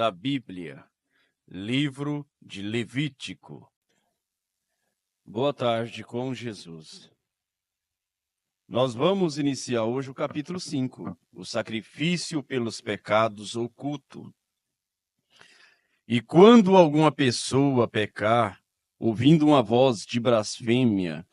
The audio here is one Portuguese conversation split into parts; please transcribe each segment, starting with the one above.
da Bíblia, livro de Levítico. Boa tarde com Jesus. Nós vamos iniciar hoje o capítulo 5, o sacrifício pelos pecados oculto. E quando alguma pessoa pecar, ouvindo uma voz de blasfêmia,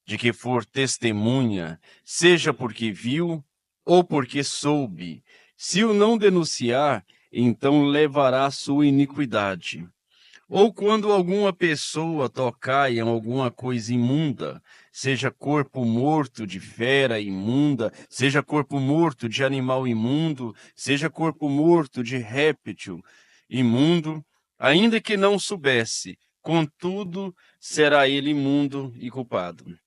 de que for testemunha, seja porque viu ou porque soube, se o não denunciar, então levará sua iniquidade. Ou quando alguma pessoa tocar em alguma coisa imunda, seja corpo morto de fera imunda, seja corpo morto de animal imundo, seja corpo morto de réptil imundo, ainda que não soubesse, contudo será ele imundo e culpado.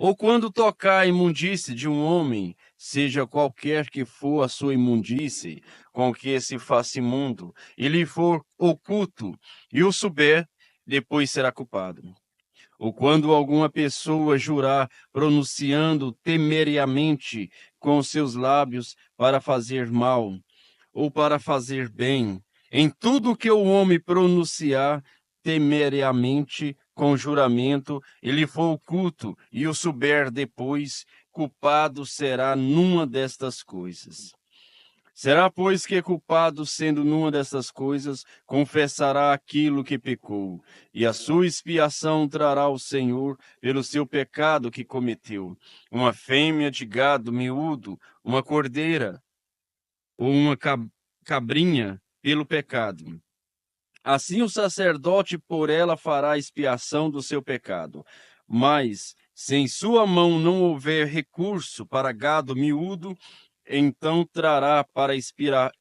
Ou quando tocar a imundície de um homem, seja qualquer que for a sua imundície, com que se faça imundo, e lhe for oculto, e o souber, depois será culpado. Ou quando alguma pessoa jurar, pronunciando temeriamente com seus lábios para fazer mal, ou para fazer bem, em tudo que o homem pronunciar temeriamente com juramento, ele for oculto e o souber depois, culpado será numa destas coisas. Será, pois, que culpado, sendo numa destas coisas, confessará aquilo que pecou, e a sua expiação trará ao Senhor pelo seu pecado que cometeu, uma fêmea de gado miúdo, uma cordeira, ou uma cabrinha pelo pecado. Assim o sacerdote por ela fará expiação do seu pecado. Mas, se em sua mão não houver recurso para gado miúdo, então trará para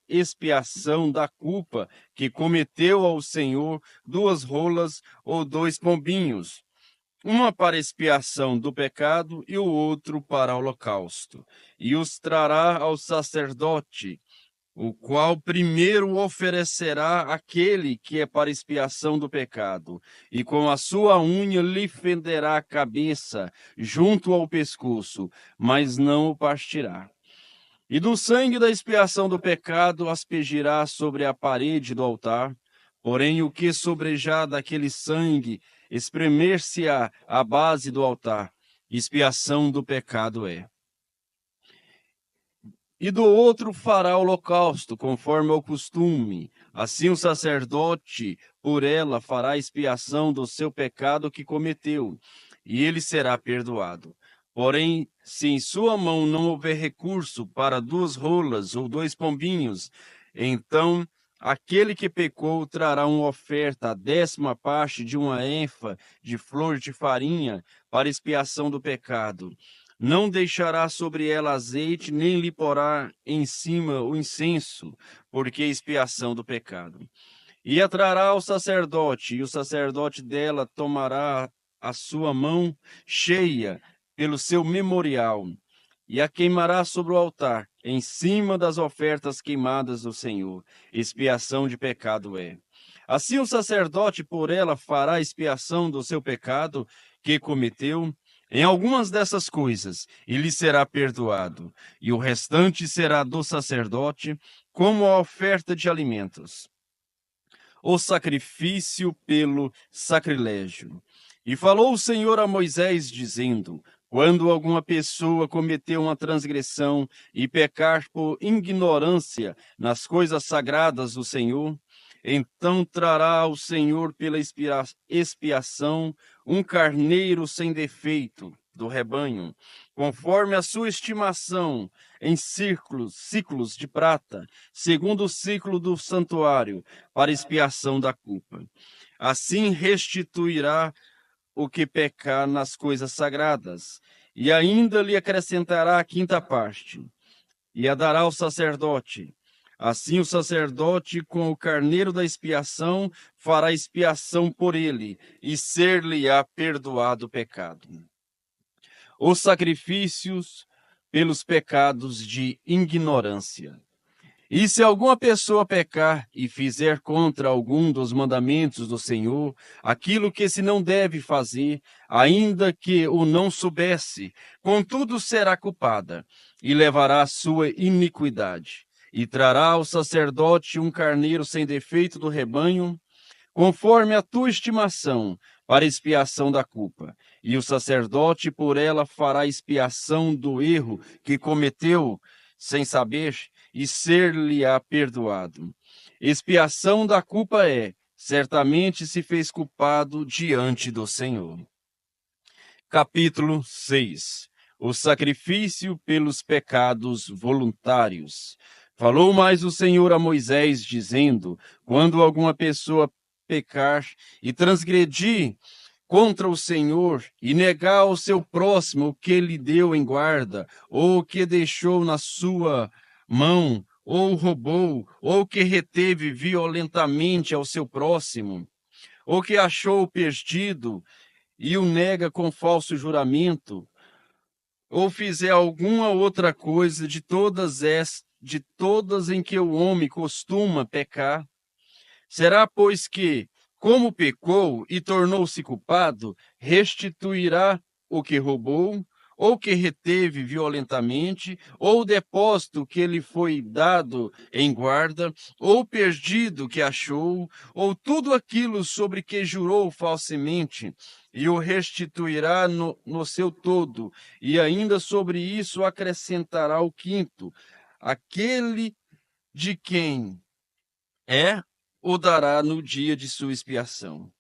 expiação da culpa que cometeu ao Senhor 2 rolas ou 2 pombinhos, uma para expiação do pecado e o outro para holocausto, e os trará ao sacerdote, o qual primeiro oferecerá aquele que é para expiação do pecado, e com a sua unha lhe fenderá a cabeça junto ao pescoço, mas não o partirá. E do sangue da expiação do pecado aspergirá sobre a parede do altar, porém o que sobrejar daquele sangue espremer-se-á à base do altar, expiação do pecado é. E do outro fará holocausto, conforme ao costume. Assim o sacerdote, por ela, fará expiação do seu pecado que cometeu, e ele será perdoado. Porém, se em sua mão não houver recurso para 2 rolas ou 2 pombinhos, então aquele que pecou trará uma oferta, a 10ª parte de uma efa de flor de farinha, para expiação do pecado. Não deixará sobre ela azeite, nem lhe porá em cima o incenso, porque é expiação do pecado. E a trará ao sacerdote, e o sacerdote dela tomará a sua mão cheia pelo seu memorial, e a queimará sobre o altar, em cima das ofertas queimadas do Senhor. Expiação de pecado é. Assim o sacerdote por ela fará expiação do seu pecado que cometeu, em algumas dessas coisas, e lhe será perdoado, e o restante será do sacerdote, como a oferta de alimentos. O sacrifício pelo sacrilégio. E falou o Senhor a Moisés, dizendo: quando alguma pessoa cometer uma transgressão e pecar por ignorância nas coisas sagradas do Senhor, então trará ao Senhor pela expiação um carneiro sem defeito do rebanho, conforme a sua estimação, em ciclos de prata, segundo o ciclo do santuário, para expiação da culpa. Assim restituirá o que pecar nas coisas sagradas, e ainda lhe acrescentará a 5ª parte, e a dará ao sacerdote. Assim o sacerdote, com o carneiro da expiação, fará expiação por ele, e ser-lhe-á perdoado o pecado. Os sacrifícios pelos pecados de ignorância. E se alguma pessoa pecar e fizer contra algum dos mandamentos do Senhor, aquilo que se não deve fazer, ainda que o não soubesse, contudo será culpada, e levará a sua iniquidade. E trará ao sacerdote um carneiro sem defeito do rebanho, conforme a tua estimação, para expiação da culpa. E o sacerdote por ela fará expiação do erro que cometeu sem saber, e ser-lhe-á perdoado. Expiação da culpa certamente se fez culpado diante do Senhor. Capítulo 6. O sacrifício pelos pecados voluntários. Falou mais o Senhor a Moisés, dizendo: quando alguma pessoa pecar e transgredir contra o Senhor e negar ao seu próximo o que lhe deu em guarda, ou o que deixou na sua mão, ou roubou, ou que reteve violentamente ao seu próximo, ou que achou perdido e o nega com falso juramento, ou fizer alguma outra coisa de todas em que o homem costuma pecar, será, pois que, como pecou e tornou-se culpado, restituirá o que roubou, ou que reteve violentamente, ou o depósito que lhe foi dado em guarda, ou perdido que achou, ou tudo aquilo sobre que jurou falsamente, e o restituirá no seu todo, e ainda sobre isso acrescentará o quinto, aquele de quem o dará no dia de sua expiação.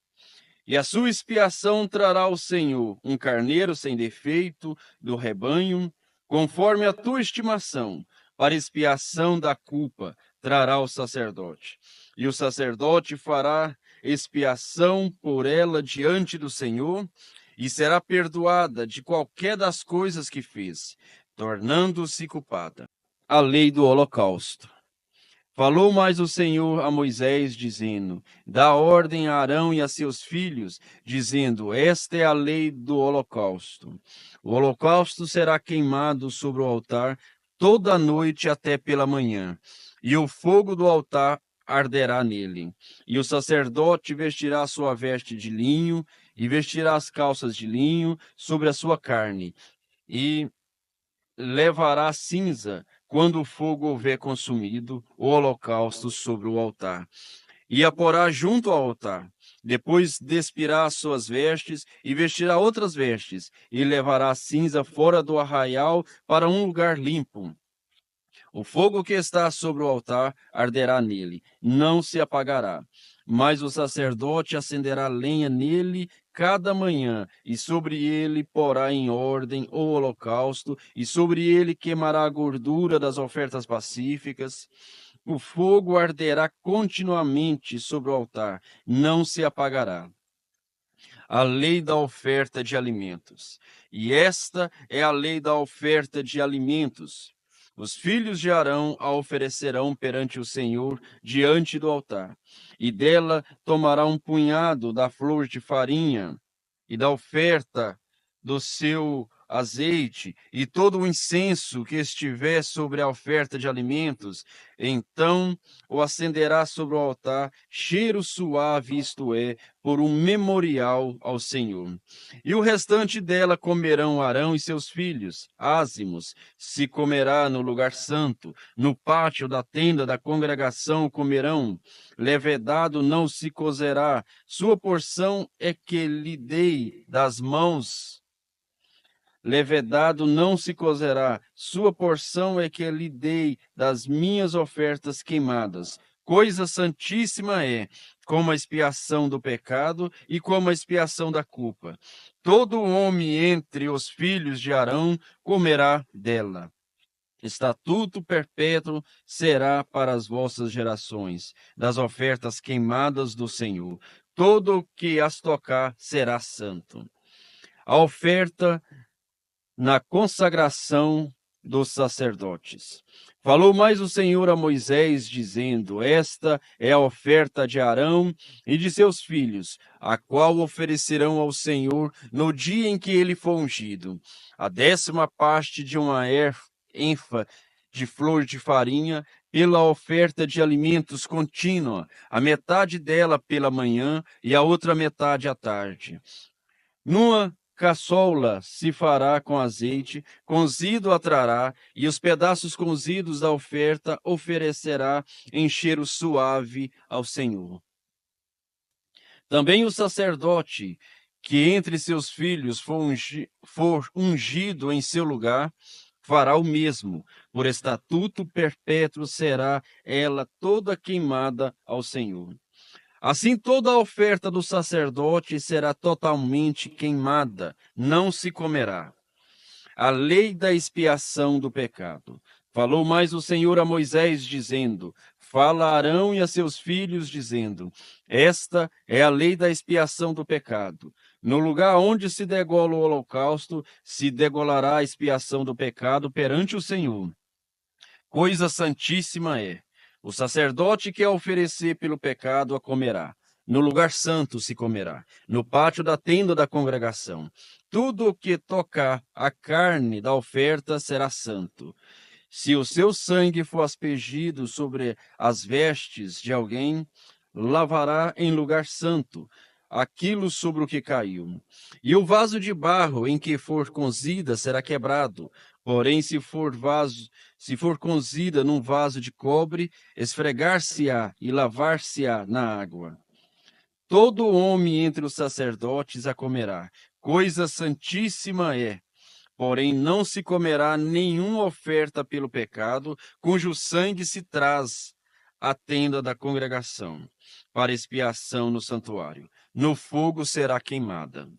E a sua expiação trará ao Senhor um carneiro sem defeito do rebanho, conforme a tua estimação, para expiação da culpa, trará o sacerdote. E o sacerdote fará expiação por ela diante do Senhor, e será perdoada de qualquer das coisas que fez, tornando-se culpada. A lei do holocausto. Falou mais o Senhor a Moisés, dizendo: dá ordem a Arão e a seus filhos, dizendo: esta é a lei do holocausto. O holocausto será queimado sobre o altar toda a noite até pela manhã, e o fogo do altar arderá nele. E o sacerdote vestirá sua veste de linho, e vestirá as calças de linho sobre a sua carne, e levará cinza quando o fogo houver consumido o holocausto sobre o altar, e a porá junto ao altar. Depois despirá as suas vestes e vestirá outras vestes, e levará a cinza fora do arraial para um lugar limpo. O fogo que está sobre o altar arderá nele, não se apagará. Mas o sacerdote acenderá lenha nele cada manhã, e sobre ele porá em ordem o holocausto, e sobre ele queimará a gordura das ofertas pacíficas. O fogo arderá continuamente sobre o altar, não se apagará. A lei da oferta de alimentos. E esta é a lei da oferta de alimentos. Os filhos de Arão a oferecerão perante o Senhor diante do altar, e dela tomará um punhado da flor de farinha e da oferta do seu azeite e todo o incenso que estiver sobre a oferta de alimentos, então o acenderá sobre o altar, cheiro suave, isto é, por um memorial ao Senhor. E o restante dela comerão Arão e seus filhos, ázimos, se comerá no lugar santo, no pátio da tenda da congregação comerão, levedado não se cozerá, sua porção é que lhe dei das mãos. Levedado não se cozerá, sua porção é que lhe dei das minhas ofertas queimadas. Coisa santíssima é, como a expiação do pecado e como a expiação da culpa. Todo homem entre os filhos de Arão comerá dela. Estatuto perpétuo será para as vossas gerações, das ofertas queimadas do Senhor. Todo o que as tocar será santo. A oferta na consagração dos sacerdotes. Falou mais o Senhor a Moisés, dizendo: esta é a oferta de Arão e de seus filhos, a qual oferecerão ao Senhor no dia em que ele for ungido. A 10ª parte de uma efa de flor de farinha, pela oferta de alimentos contínua, a metade dela pela manhã e a outra metade à tarde. Numa caçoula se fará com azeite, cozido a trará, e os pedaços cozidos da oferta oferecerá em cheiro suave ao Senhor. Também o sacerdote, que entre seus filhos for ungido em seu lugar, fará o mesmo. Por estatuto perpétuo será ela toda queimada ao Senhor. Assim, toda a oferta do sacerdote será totalmente queimada, não se comerá. A lei da expiação do pecado. Falou mais o Senhor a Moisés, dizendo: Fala a Arão e a seus filhos, dizendo: Esta é a lei da expiação do pecado. No lugar onde se degola o holocausto, se degolará a expiação do pecado perante o Senhor. Coisa santíssima é. O sacerdote que a oferecer pelo pecado a comerá. No lugar santo se comerá, no pátio da tenda da congregação. Tudo o que tocar a carne da oferta será santo. Se o seu sangue for aspergido sobre as vestes de alguém, lavará em lugar santo aquilo sobre o que caiu. E o vaso de barro em que for cozida será quebrado. Porém, se for cozida num vaso de cobre, esfregar-se-á e lavar-se-á na água. Todo homem entre os sacerdotes a comerá. Coisa santíssima é. Porém, não se comerá nenhuma oferta pelo pecado, cujo sangue se traz à tenda da congregação, para expiação no santuário. No fogo será queimada.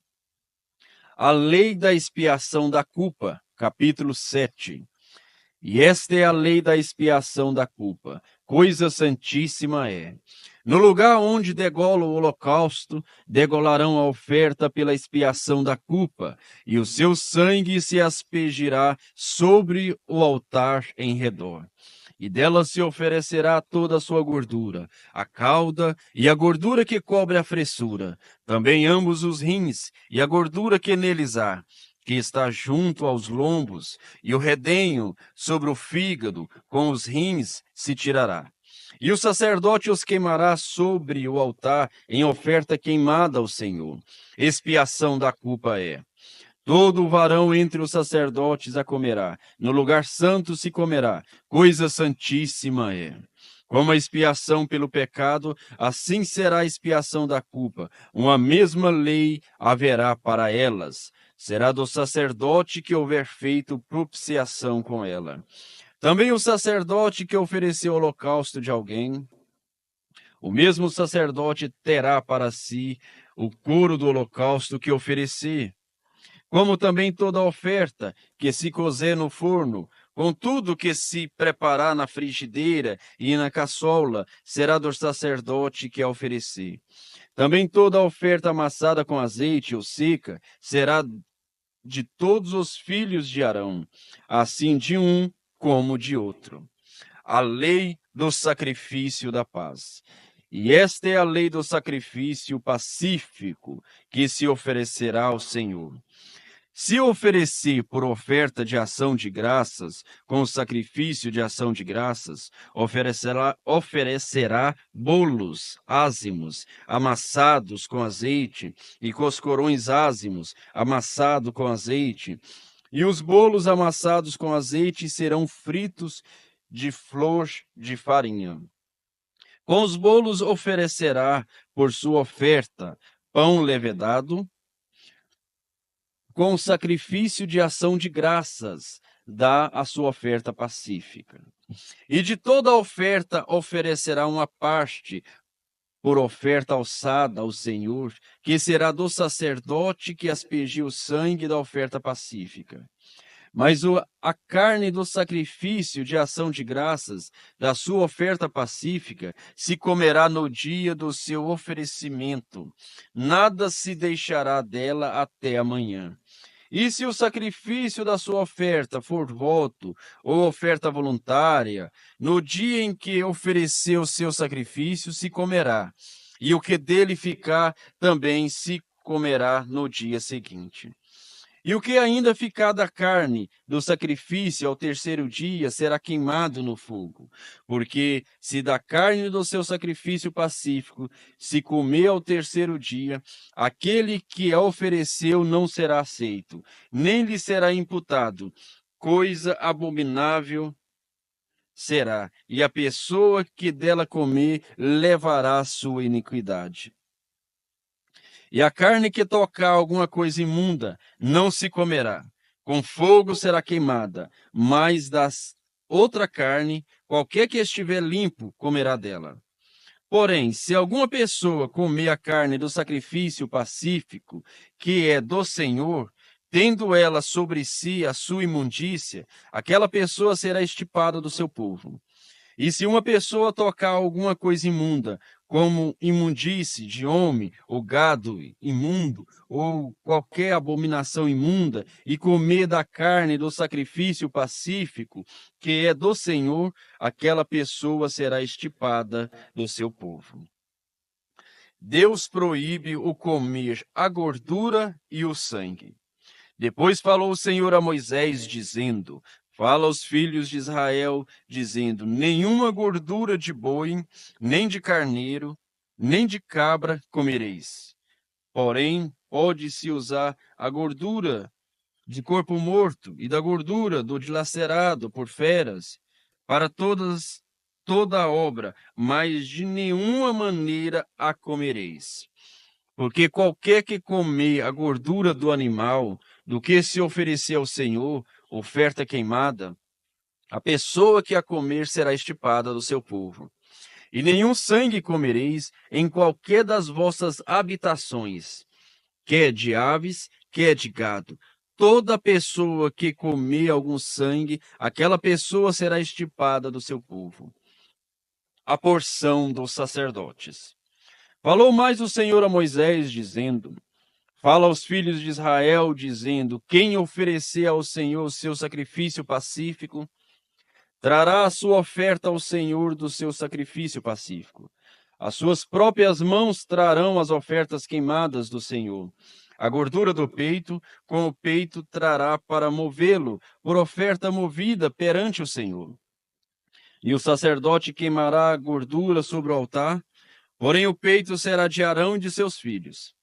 A lei da expiação da culpa, capítulo 7. E esta é a lei da expiação da culpa. Coisa santíssima é. No lugar onde degola o holocausto, degolarão a oferta pela expiação da culpa, e o seu sangue se aspergirá sobre o altar em redor. E dela se oferecerá toda a sua gordura, a cauda e a gordura que cobre a fressura, também ambos os rins e a gordura que neles há, que está junto aos lombos, e o redenho sobre o fígado, com os rins se tirará. E o sacerdote os queimará sobre o altar em oferta queimada ao Senhor. Expiação da culpa é. Todo varão entre os sacerdotes a comerá, no lugar santo se comerá, coisa santíssima é. Como a expiação pelo pecado, assim será a expiação da culpa. Uma mesma lei haverá para elas. Será do sacerdote que houver feito propiciação com ela. Também o sacerdote que ofereceu holocausto de alguém, o mesmo sacerdote terá para si o couro do holocausto que oferecer, como também toda oferta que se cozer no forno, com tudo que se preparar na frigideira e na caçola, será do sacerdote que a oferecer. Também toda oferta amassada com azeite ou seca será de todos os filhos de Arão, assim de um como de outro. A lei do sacrifício da paz. E esta é a lei do sacrifício pacífico que se oferecerá ao Senhor. Se oferecer por oferta de ação de graças, com o sacrifício de ação de graças, oferecerá bolos ázimos, amassados com azeite, e coscorões ázimos, amassado com azeite. E os bolos amassados com azeite serão fritos de flor de farinha. Com os bolos oferecerá por sua oferta pão levedado, com o sacrifício de ação de graças, dá a sua oferta pacífica. E de toda a oferta oferecerá uma parte por oferta alçada ao Senhor, que será do sacerdote que aspergiu o sangue da oferta pacífica. Mas a carne do sacrifício de ação de graças, da sua oferta pacífica, se comerá no dia do seu oferecimento. Nada se deixará dela até amanhã. E se o sacrifício da sua oferta for voto ou oferta voluntária, no dia em que ofereceu o seu sacrifício, se comerá. E o que dele ficar também se comerá no dia seguinte. E o que ainda ficar da carne do sacrifício ao terceiro dia será queimado no fogo. Porque se da carne do seu sacrifício pacífico se comer ao terceiro dia, aquele que a ofereceu não será aceito, nem lhe será imputado. Coisa abominável será, e a pessoa que dela comer levará a sua iniquidade. E a carne que tocar alguma coisa imunda não se comerá, com fogo será queimada, mas das outra carne, qualquer que estiver limpo, comerá dela. Porém, se alguma pessoa comer a carne do sacrifício pacífico, que é do Senhor, tendo ela sobre si a sua imundícia, aquela pessoa será extirpada do seu povo. E se uma pessoa tocar alguma coisa imunda, como imundície de homem, ou gado imundo, ou qualquer abominação imunda, e comer da carne do sacrifício pacífico, que é do Senhor, aquela pessoa será extirpada do seu povo. Deus proíbe o comer a gordura e o sangue. Depois falou o Senhor a Moisés, dizendo: Fala aos filhos de Israel, dizendo: Nenhuma gordura de boi, nem de carneiro, nem de cabra comereis. Porém, pode-se usar a gordura de corpo morto e da gordura do dilacerado por feras para toda a obra, mas de nenhuma maneira a comereis. Porque qualquer que comer a gordura do animal, do que se oferecer ao Senhor, oferta queimada, a pessoa que a comer será extirpada do seu povo. E nenhum sangue comereis em qualquer das vossas habitações, quer de aves, quer de gado. Toda pessoa que comer algum sangue, aquela pessoa será extirpada do seu povo. A porção dos sacerdotes. Falou mais o Senhor a Moisés, dizendo: Fala aos filhos de Israel, dizendo: Quem oferecer ao Senhor seu sacrifício pacífico, trará a sua oferta ao Senhor do seu sacrifício pacífico. As suas próprias mãos trarão as ofertas queimadas do Senhor. A gordura do peito, com o peito trará para movê-lo, por oferta movida perante o Senhor. E o sacerdote queimará a gordura sobre o altar, porém o peito será de Arão e de seus filhos.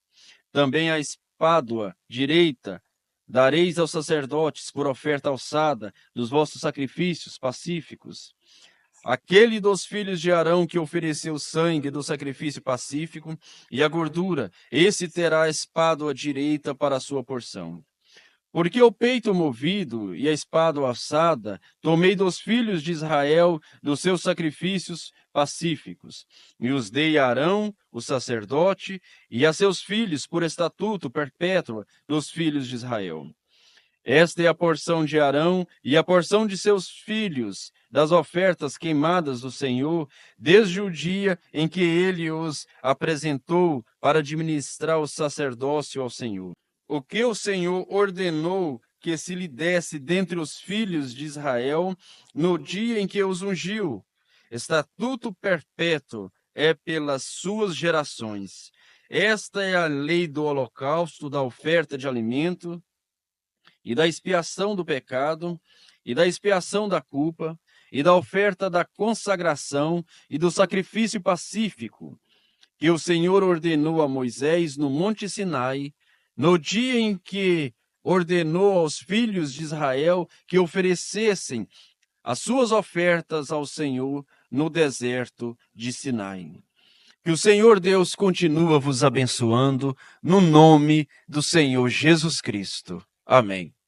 Também a espádua direita dareis aos sacerdotes por oferta alçada dos vossos sacrifícios pacíficos. Aquele dos filhos de Arão que ofereceu o sangue do sacrifício pacífico e a gordura, esse terá a espádua direita para a sua porção. Porque o peito movido e a espádua alçada tomei dos filhos de Israel dos seus sacrifícios pacíficos, e os dei a Arão, o sacerdote, e a seus filhos por estatuto perpétuo dos filhos de Israel. Esta é a porção de Arão e a porção de seus filhos, das ofertas queimadas do Senhor, desde o dia em que ele os apresentou para administrar o sacerdócio ao Senhor. O que o Senhor ordenou que se lhe desse dentre os filhos de Israel no dia em que os ungiu. Estatuto perpétuo é pelas suas gerações. Esta é a lei do holocausto, da oferta de alimento, e da expiação do pecado, e da expiação da culpa, e da oferta da consagração e do sacrifício pacífico, que o Senhor ordenou a Moisés no Monte Sinai, no dia em que ordenou aos filhos de Israel que oferecessem as suas ofertas ao Senhor no deserto de Sinai. Que o Senhor Deus continua vos abençoando no nome do Senhor Jesus Cristo. Amém.